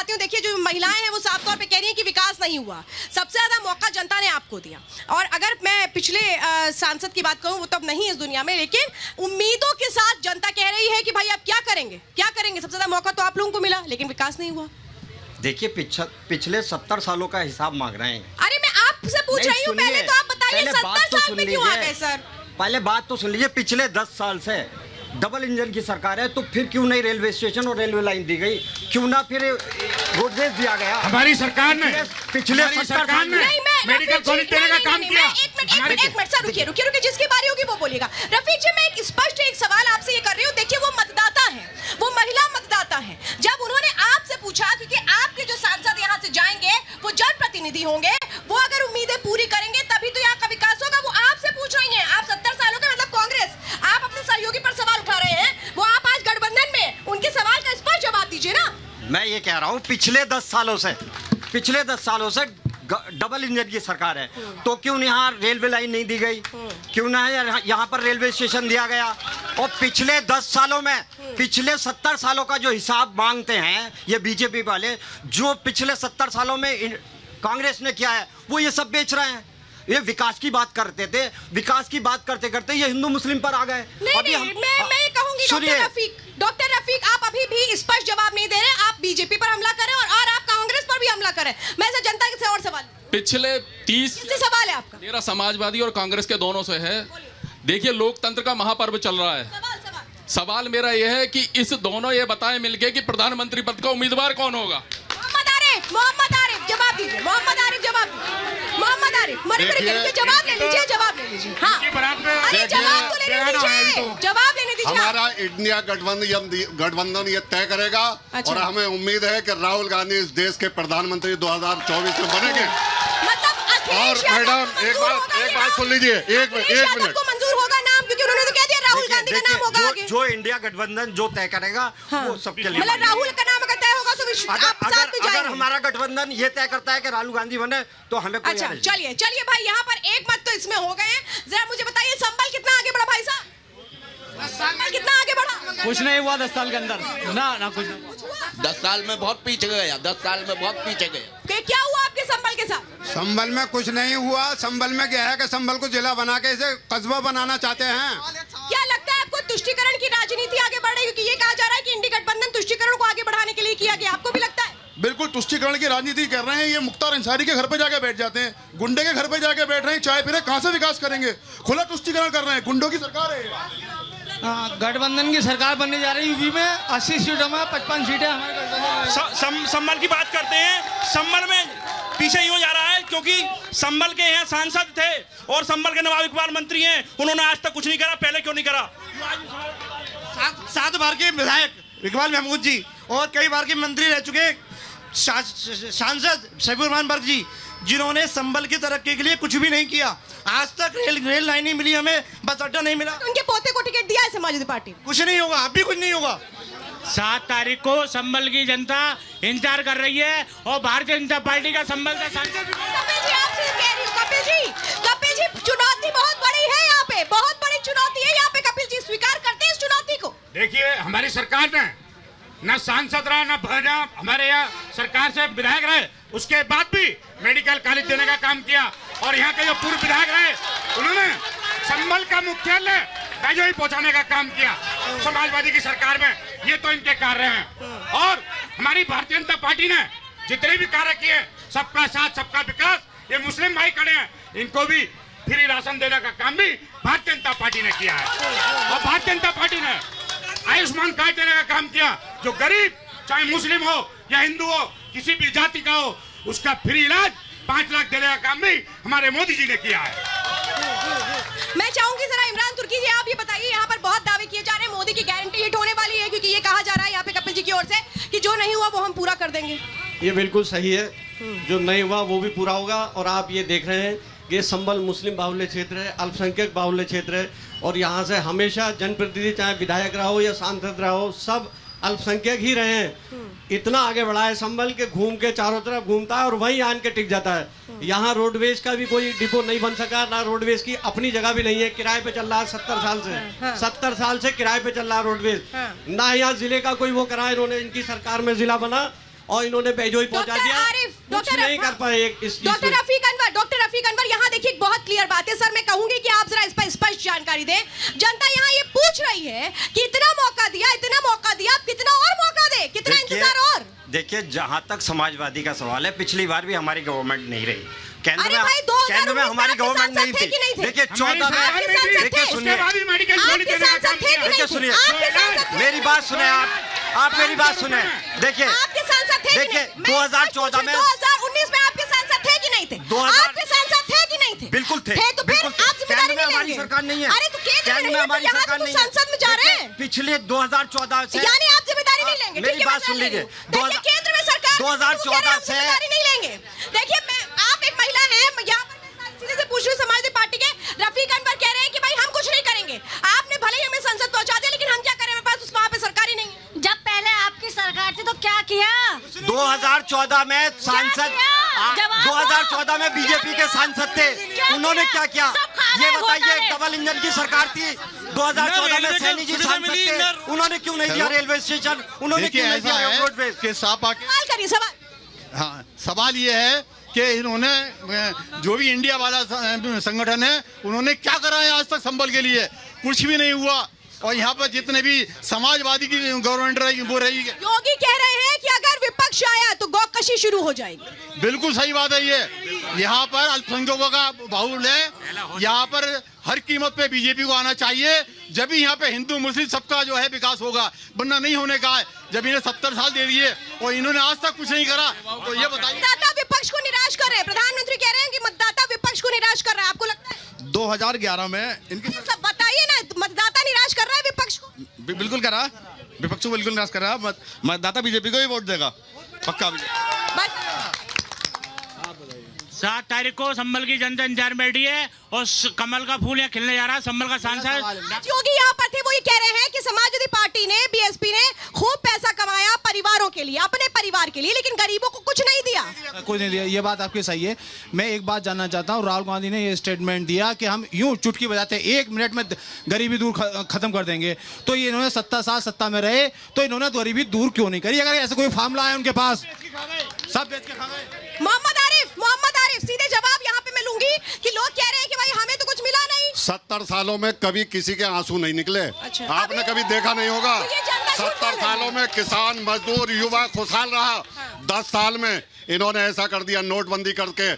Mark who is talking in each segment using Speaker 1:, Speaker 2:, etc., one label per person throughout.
Speaker 1: चाहती हूँ, देखिए जो महिलाएं हैं वो साफ तौर पे कह रही हैं कि विकास नहीं हुआ। सबसे ज्यादा मौका जनता ने आपको दिया, और अगर मैं पिछले सांसद की बात करूं वो तब नहीं इस दुनिया में, लेकिन उम्मीदों के साथ जनता कह रही है कि भाई आप क्या करेंगे क्या करेंगे। सबसे ज्यादा मौका तो आप लोगों को मिला, लेकिन विकास नहीं हुआ।
Speaker 2: देखिए पिछले 70 सालों का हिसाब मांग रहे हैं।
Speaker 1: अरे मैं आपसे पूछ रही हूँ, पहले तो आप बताइए 70 साल में क्यों आ गए सर?
Speaker 2: पहले बात तो सुन लीजिए, पिछले 10 साल से डबल इंजन की सरकार है, तो फिर क्यों नहीं रेलवे स्टेशन और रेलवे लाइन दी गई? क्यों ना फिर रोडवेज दिया गया?
Speaker 3: हमारी सरकार ने
Speaker 2: पिछले 70 साल में
Speaker 3: मेडिकल कॉलेज देने का काम किया।
Speaker 1: एक मिनट सर, रुकिए, जिसकी बारी होगी वो बोलिएगा। रफीक जी, मैं एक स्पष्ट एक सवाल आपसे ये कर रही हूँ। देखिए वो मतदाता है, वो महिला मतदाता है। जब उन्होंने आपसे पूछा, क्योंकि आपके जो सांसद यहाँ से जाएंगे वो जनप्रतिनिधि होंगे, वो अगर उम्मीदें पूरी करेंगे तभी तो यहाँ का विकास होगा। वो आपसे पूछ रही हैं, आप 70 सालों के मतलब कांग्रेस, आप अपने सहयोगी पर सवाल उठा रहे हैं, वो आप आज गठबंधन में, उनके सवाल का स्पष्ट जवाब दीजिए ना।
Speaker 2: मैं ये कह रहा हूँ पिछले 10 सालों से डबल इंजन की सरकार है, तो क्यों यहाँ रेलवे लाइन नहीं दी गई? क्यों ना यहाँ पर रेलवे स्टेशन दिया गया? और पिछले 10 सालों में, पिछले 70 सालों का जो हिसाब मांगते हैं ये बीजेपी वाले, जो पिछले 70 सालों में कांग्रेस ने किया है वो ये सब बेच रहे हैं। ये विकास की बात करते थे, विकास की बात करते करते ये हिंदू मुस्लिम पर आ गए।
Speaker 1: मैं कहूंगी डॉक्टर रफीक, आप अभी भी स्पष्ट जवाब नहीं दे रहे। आप बीजेपी पर हमला करें और आप कांग्रेस पर भी हमला करें। मैं से जनता से और सवाल,
Speaker 4: पिछले 30
Speaker 1: सवाल है आपका।
Speaker 4: मेरा समाजवादी और कांग्रेस के दोनों से है। देखिए लोकतंत्र का महापर्व चल रहा है। सवाल मेरा यह है कि इस दोनों ये बताएं मिलके कि प्रधानमंत्री पद का उम्मीदवार कौन होगा?
Speaker 1: मोहम्मद आरिफ जवाब दीजिए। मोहम्मद आरिफ जवाब ले लीजिए। हाँ, अरे जवाब तो लेने दीजिए, जवाब लेने दीजिए।
Speaker 5: हमारा इंडिया गठबंधन ये तय करेगा। और हमें उम्मीद है कि राहुल गांधी इस देश के प्रधानमंत्री 2024 में बनेंगे। और मैडम एक बात सुन लीजिए, एक मिनट
Speaker 1: को मंजूर होगा नाम, क्योंकि उन्होंने तो कह दिया राहुल गांधी का नाम होगा आगे।
Speaker 2: जो इंडिया गठबंधन जो तय करेगा वो सबके लिए,
Speaker 1: मतलब राहुल का नाम अगर तय होगा तो
Speaker 2: अगर हमारा गठबंधन ये तय करता है कि राहुल गांधी बने तो हमें कोई
Speaker 1: अच्छा, चलिए भाई, यहाँ पर एक मत तो इसमें हो गए। जरा मुझे बताइए संबल कितना आगे बढ़ा भाई साहब? संबल कितना आगे बढ़ा?
Speaker 6: कुछ नहीं हुआ 10 साल के अंदर, ना कुछ नहीं।
Speaker 7: 10 साल में बहुत पीछे गया, 10 साल में बहुत पीछे गया।
Speaker 1: क्या हुआ आपके संबल के साथ?
Speaker 8: संबल में कुछ नहीं हुआ। संबल में क्या है कि संबल को जिला बना के इसे कस्बा बनाना चाहते हैं।
Speaker 1: क्या लगता है आपको तुष्टीकरण की राजनीति आगे बढ़ रही है? क्योंकि ये कहा जा रहा है कि इंडी गठबंधन तुष्टीकरण को आगे बढ़ाने के लिए किया गया, आपको भी लगता है?
Speaker 3: बिल्कुल तुष्टीकरण की राजनीति कर रहे हैं। ये मुख्तार अंसारी के घर पे जाके बैठ जाते हैं, गुंडे के घर पे जाके बैठ रहे हैं, चाय पी रहे, कहां से विकास करेंगे? खुला तुष्टीकरण कर रहे हैं, गुंडों की सरकार है।
Speaker 6: गठबंधन की सरकार बनने जा रही है यूपी में। 80 सीटों में 55 सीटें हमारे।
Speaker 9: संबल की बात करते हैं, संबल में पीछे यूं जा रहा है क्योंकि संबल के यहाँ सांसद थे और संबल के नवाब इकबाल मंत्री हैं, उन्होंने आज तक कुछ नहीं करा। पहले क्यों नहीं करा?
Speaker 6: 7 बार के विधायक इकबाल महमूद जी और कई बार के मंत्री रह चुके सांसद शफीउर रहमान बर्क जी, जिन्होंने संबल की तरक्की के लिए कुछ भी नहीं किया। आज तक रेल लाइन नहीं मिली हमें, बस अड्डा नहीं मिला।
Speaker 1: उनके पोते को टिकट दिया है समाजवादी पार्टी?
Speaker 6: कुछ नहीं होगा, अभी कुछ नहीं होगा।
Speaker 9: 7 तारीख को संबल की जनता इंतजार कर रही है और भारतीय जनता पार्टी का संबल का सांसद।
Speaker 1: कपिल जी, चुनौती बहुत बड़ी है यहाँ पे, बहुत बड़ी चुनौती है यहाँ पे। कपिल जी स्वीकार करते हैं इस चुनौती को?
Speaker 3: देखिए हमारी सरकार ने न सांसद रहा, न हमारे यहाँ सरकार से विधायक रहे, उसके बाद भी मेडिकल कॉलेज देने का काम किया। और यहाँ के जो पूर्व विधायक रहे उन्होंने संबल का मुख्यालय बैजोई पहुंचाने का काम किया समाजवादी की सरकार में। ये तो इनके कार्य हैं। और हमारी भारतीय जनता पार्टी ने जितने भी कार्य किए, सबका साथ सबका विकास, ये मुस्लिम भाई खड़े हैं, इनको भी फ्री राशन देने का काम भी भारतीय जनता पार्टी ने किया है। और भारतीय जनता पार्टी ने आयुष्मान कार्ड देने का काम किया। जो गरीब, चाहे मुस्लिम हो या हिंदू हो, किसी भी जाति का हो, उसका फ्री इलाज 5 लाख देने का काम भी हमारे मोदी जी ने किया है।
Speaker 1: मैं चाहूंगी जरा इमरान तुर्की जी, आप ये बताइए, यहाँ पर बहुत दावे किए जा रहे हैं मोदी की गारंटी हिट होने वाली है, क्योंकि ये कहा जा रहा है यहाँ पे कपिल जी की ओर से कि जो नहीं हुआ वो हम पूरा कर देंगे।
Speaker 6: ये बिल्कुल सही है, जो नहीं हुआ वो भी पूरा होगा। और आप ये देख रहे हैं कि ये संबल मुस्लिम बाहुल्य क्षेत्र है, अल्पसंख्यक बाहुल्य क्षेत्र है, और यहाँ से हमेशा जनप्रतिनिधि, चाहे विधायक रहा हो या सांसद रहा हो, सब अल्पसंख्यक ही रहे हैं। इतना आगे बढ़ा है संबल के, घूम के चारों तरफ घूमता है और वहीं आन के टिक जाता है। यहाँ रोडवेज का भी कोई डिपो नहीं बन सका, ना रोडवेज की अपनी जगह भी नहीं है, किराए पे चल रहा है 70 साल से। 70 साल से किराए पे चल रहा है रोडवेज। ना यहाँ जिले का कोई वो करा, इन्होंने, इनकी सरकार में जिला बना और इन्होंने बेजोई पहुंचा
Speaker 1: डॉक्टर
Speaker 6: दिया,
Speaker 1: आरिफ,
Speaker 6: कुछ
Speaker 1: डॉक्टर
Speaker 6: नहीं कर पाए इस चीज
Speaker 1: डॉक्टर
Speaker 6: में।
Speaker 1: रफीक अनवर यहाँ देखिए एक बहुत क्लियर बात है सर, मैं कहूंगी कि आप जरा इस पर स्पष्ट जानकारी दें। जनता यहाँ ये पूछ रही है कि इतना मौका दिया, आप कितना और मौका दे, कितना इंतजार और?
Speaker 2: देखिए, जहां तक समाजवादी का सवाल है, पिछली बार भी हमारी गवर्नमेंट नहीं रही, केंद्र
Speaker 1: अरे भाई, 2019
Speaker 2: केंद्र में हमारी
Speaker 1: में
Speaker 2: गवर्नमेंट नहीं
Speaker 1: आपके
Speaker 2: थी।
Speaker 1: सांसद थे कि नहीं थे?
Speaker 2: देखिए,
Speaker 3: हमारी
Speaker 2: 14
Speaker 3: सरकार
Speaker 2: में,
Speaker 3: में भी
Speaker 1: थे।
Speaker 2: देखिए
Speaker 3: उसके
Speaker 2: सुनिए,
Speaker 3: बाद भी मेडिकल कॉलेज
Speaker 1: आपके
Speaker 3: देने का
Speaker 1: सांसद
Speaker 3: काम
Speaker 1: थे कि
Speaker 3: किया।
Speaker 1: नहीं
Speaker 2: देखिए
Speaker 1: थे?
Speaker 2: सुनिए,
Speaker 1: आपके सांसद थे?
Speaker 2: मेरी बात सुने आप मेरी बात सुने। देखिए,
Speaker 1: आपके सांसद थे कि
Speaker 2: देखिए,
Speaker 1: नहीं? मैं
Speaker 2: 2014 में
Speaker 1: 2019 में आपके सांसद थे कि नहीं थे?
Speaker 2: 2000
Speaker 1: आपके सांसद थे कि नहीं थे?
Speaker 2: बिल्कुल थे,
Speaker 1: तो फिर
Speaker 2: बिल्कुल थे।
Speaker 1: आप जिम्मेदारी
Speaker 2: केंद्र में
Speaker 1: नहीं
Speaker 2: हमारी
Speaker 1: लेंगे?
Speaker 2: सरकार नहीं है।
Speaker 1: अरे तो केंद्र में नहीं है,
Speaker 2: हमारी
Speaker 1: तो यहाँ
Speaker 2: सरकार
Speaker 1: तो
Speaker 2: नहीं है।
Speaker 1: संसद में जा रहे हैं।
Speaker 2: पिछले 2014 से,
Speaker 1: यानी आप जिम्मेदारी नहीं लेंगे?
Speaker 2: मेरी
Speaker 1: ठीक है,
Speaker 2: बात
Speaker 1: मैं
Speaker 2: सुन
Speaker 1: ले रही
Speaker 2: लीजिए।
Speaker 1: हूँ। देखिए, केंद्र में सरकार
Speaker 2: 2014 से
Speaker 1: जिम्मेदारी नहीं लेंगे। देखिए, आप एक महिला हैं, यहाँ पर मैं सीधे से पूछ रही हूँ, समाजवादी पार्टी के रफीक अनवर कह रहे हैं कि भाई हम कुछ नहीं करेंगे। आपने भले ही हमें संसद पहुंचा दिया, लेकिन हम क्या करें, हमारे पास वहाँ पे सरकार ही नहीं है।
Speaker 10: जब पहले आपकी सरकार थी तो क्या किया?
Speaker 2: 2014 में सांसद,
Speaker 10: जवाब
Speaker 2: 2014 में बीजेपी के सांसद थे, उन्होंने क्या किया ये बताइए। डबल इंजन की सरकार थी, 2014 में सैनी जी सांसद थे, उन्होंने क्यों नहीं दिया रेलवे स्टेशन, उन्होंने क्यों नहीं दिया रोडवेज?
Speaker 11: कि सपा के
Speaker 1: सवाल करिए, सवाल।
Speaker 11: हाँ, सवाल ये है कि इन्होंने जो भी इंडिया वाला संगठन है, उन्होंने क्या करा है आज तक संबल के लिए? कुछ भी नहीं हुआ। और यहाँ पर जितने भी समाजवादी की गवर्नमेंट रही वो रही।
Speaker 1: योगी कह रहे हैं कि अगर विपक्ष आया तो गौकशी शुरू हो जाएगी।
Speaker 11: बिल्कुल सही बात है ये। यहाँ पर अल्पसंख्यकों का बाहुल है, यहाँ पर हर कीमत पे बीजेपी को आना चाहिए, जब भी यहाँ पे हिंदू मुस्लिम सबका जो है विकास होगा, वरना नहीं होने का है। जब इन्हें 70 साल दे दिए और इन्होंने आज तक कुछ नहीं करा, तो ये बताइए।
Speaker 1: मतदाता विपक्ष को निराश कर रहे हैं, प्रधानमंत्री कह रहे हैं कि मतदाता विपक्ष को निराश कर रहा है, आपको लगता है?
Speaker 11: 2011 में इनकी
Speaker 1: सब बताइए ना, मतदाता निराश कर रहा है विपक्ष को?
Speaker 11: बिल्कुल करा, विपक्ष को बिल्कुल निराश कर रहा। मतदाता बीजेपी को ही वोट देगा, पक्का।
Speaker 1: बस
Speaker 12: 7 तारीख को संभल की जनता इंतजार में बैठी है और कमल का फूल यहाँ खिलने जा रहा है। संभल का सांसद
Speaker 1: योगी यहाँ पर थे, वो ये कह रहे हैं कि समाजवादी पार्टी ने, बीएसपी ने खूब पैसा कमाया परिवारों के लिए, अपने परिवार के लिए, लेकिन गरीबों को कुछ नहीं दिया।
Speaker 13: कुछ नहीं दिया, ये बात आपकी सही है। मैं एक बात जानना चाहता हूँ, राहुल गांधी ने ये स्टेटमेंट दिया कि हम यूं चुटकी बजाते 1 मिनट में गरीबी दूर खत्म कर देंगे। तो ये इन्होंने 70 साल सत्ता में रहे, तो इन्होंने गरीबी दूर क्यों नहीं करी? अगर ऐसा कोई फार्मूला है उनके पास, सब बेच के खा गए।
Speaker 1: मोहम्मद आरिफ, सीधे जवाब यहाँ पे मैं लूंगी कि लोग कह रहे हैं कि भाई हमें तो कुछ मिला नहीं।
Speaker 5: 70 सालों में कभी किसी के आंसू नहीं निकले।
Speaker 1: अच्छा।
Speaker 5: आपने कभी देखा नहीं होगा।
Speaker 1: तो ये जनता झूठ
Speaker 5: 70
Speaker 1: बोल
Speaker 5: सालों में किसान, मजदूर, युवा खुशहाल रहा। 10 साल में इन्होंने ऐसा कर दिया, नोटबंदी करके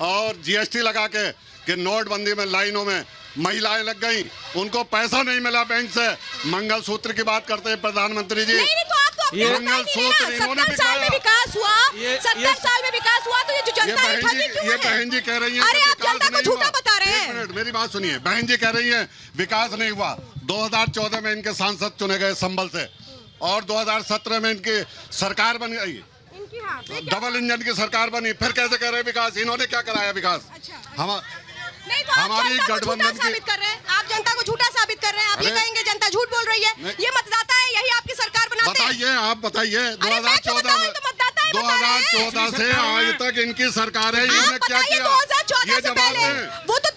Speaker 5: और जीएसटी लगा के, कि नोटबंदी में लाइनों में महिलाएं लग गई, उनको पैसा नहीं मिला बैंक से। मंगलसूत्र की बात करते हैं प्रधानमंत्री जी।
Speaker 1: नहीं, तो आप तो अपने
Speaker 5: मंगलसूत्र इन्होंने
Speaker 1: 70 साल में विकास हुआ, 70 साल में विकास हुआ, तो ये जो जनता है ठगी क्यों है?
Speaker 5: बहन जी कह रही हैं
Speaker 1: अरे
Speaker 5: कि
Speaker 1: आप
Speaker 5: विकास
Speaker 1: जनता को
Speaker 5: नहीं
Speaker 1: झूठा
Speaker 5: हुआ।
Speaker 1: बता रहे हैं।
Speaker 5: एक मिनट, मेरी बात सुनिए। बहन जी कह रही हैं विकास नहीं हुआ। 2014 में इनके सांसद चुने गए संभल से, और 2017 में इनकी सरकार बन गई, डबल इंजन की सरकार बनी। फिर कैसे कह रहे हैं विकास? इन्होंने क्या कराया विकास? हम
Speaker 1: नहीं, तो आप
Speaker 5: हमारी
Speaker 1: जनता को
Speaker 5: गठबंधन
Speaker 1: झूठा साबित कर रहे हैं। आप जनता को झूठा साबित कर रहे हैं। आप ये
Speaker 5: अरे,
Speaker 1: कहेंगे जनता झूठ बोल रही है, ये मतदाता है, यही आपकी सरकार बनाते हैं।
Speaker 5: बताइए, आप बताइए।
Speaker 1: अरे मैं क्यों
Speaker 5: 2014
Speaker 1: बताऊं?
Speaker 5: में,
Speaker 1: तो मतदाता ही बता रहे हैं।
Speaker 5: 2014 से आज तक इनकी सरकार है,
Speaker 1: आप
Speaker 5: इन्होंने क्या
Speaker 1: बताइए
Speaker 5: किया?
Speaker 1: 2014
Speaker 5: ये
Speaker 1: से
Speaker 5: जवाब
Speaker 1: पहले
Speaker 5: दें।
Speaker 1: वो तो